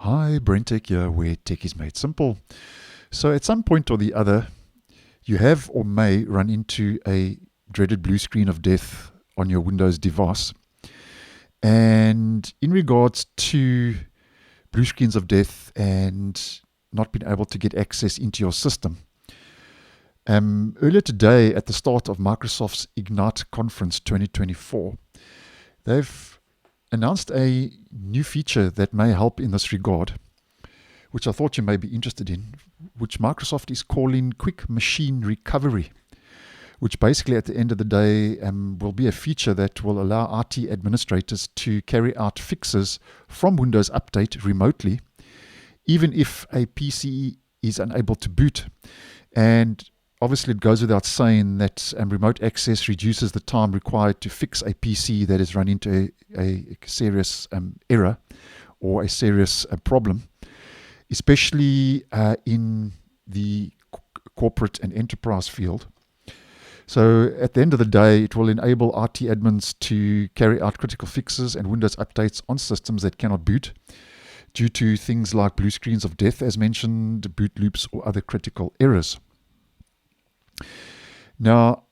Hi, BrenTech here, where tech is made simple. So at some point or the other, you have or may run into a dreaded blue screen of death on your Windows device. And in regards to blue screens of death and not being able to get access into your system, earlier today at the start of Microsoft's Ignite Conference 2024, they've announced a new feature that may help in this regard, which I thought you may be interested in, which Microsoft is calling Quick Machine Recovery, which basically at the end of the day will be a feature that will allow IT administrators to carry out fixes from Windows Update remotely, even if a PC is unable to boot. And obviously, it goes without saying that remote access reduces the time required to fix a PC that has run into a serious error or a serious problem, especially in the corporate and enterprise field. So at the end of the day, it will enable IT admins to carry out critical fixes and Windows updates on systems that cannot boot due to things like blue screens of death, as mentioned, boot loops, or other critical errors. Now,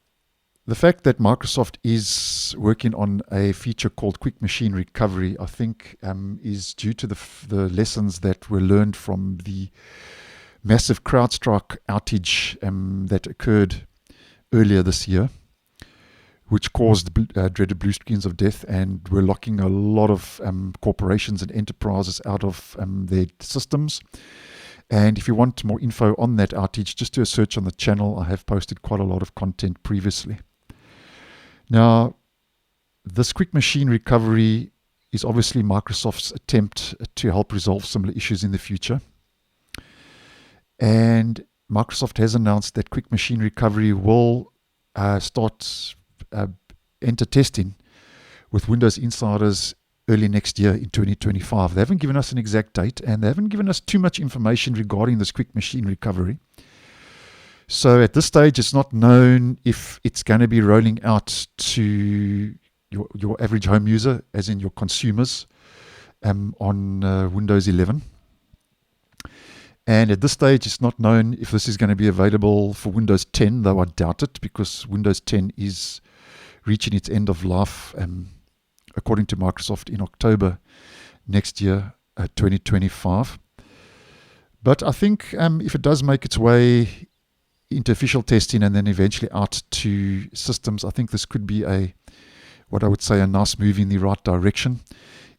the fact that Microsoft is working on a feature called Quick Machine Recovery, I think, is due to the lessons that were learned from the massive CrowdStrike outage that occurred earlier this year, which caused dreaded blue screens of death, and were locking a lot of corporations and enterprises out of their systems. And if you want more info on that outage, just do a search on the channel. I have posted quite a lot of content previously. Now, this Quick Machine Recovery is obviously Microsoft's attempt to help resolve similar issues in the future. And Microsoft has announced that Quick Machine Recovery will start enter testing with Windows Insiders early next year in 2025. They haven't given us an exact date, and they haven't given us too much information regarding this Quick Machine Recovery. So at this stage, it's not known if it's going to be rolling out to your average home user, as in your consumers, on Windows 11. And at this stage, it's not known if this is going to be available for Windows 10, though I doubt it, because Windows 10 is reaching its end of life, according to Microsoft, in October next year, 2025. But I think if it does make its way into official testing and then eventually out to systems, I think this could be what I would say a nice move in the right direction,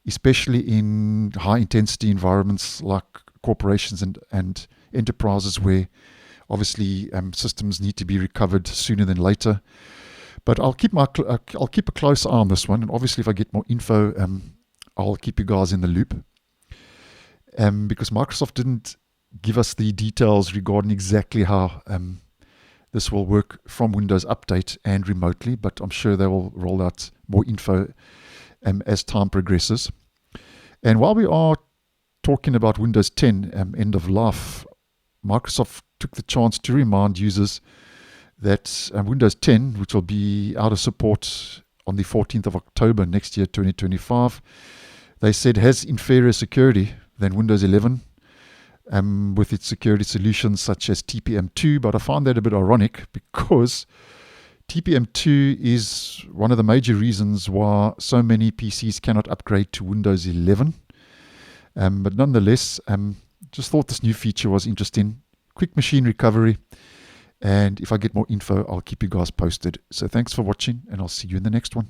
especially in high-intensity environments like corporations and enterprises, where obviously systems need to be recovered sooner than later. But I'll keep a close eye on this one, and obviously if I get more info, I'll keep you guys in the loop. Because Microsoft didn't give us the details regarding exactly how this will work from Windows Update and remotely, but I'm sure they will roll out more info as time progresses. And while we are talking about Windows 10 end of life, Microsoft took the chance to remind users that Windows 10, which will be out of support on the 14th of October next year, 2025, they said has inferior security than Windows 11 with its security solutions such as TPM2. But I find that a bit ironic, because TPM2 is one of the major reasons why so many PCs cannot upgrade to Windows 11. But nonetheless, just thought this new feature was interesting. Quick Machine Recovery. And if I get more info, I'll keep you guys posted. So thanks for watching, and I'll see you in the next one.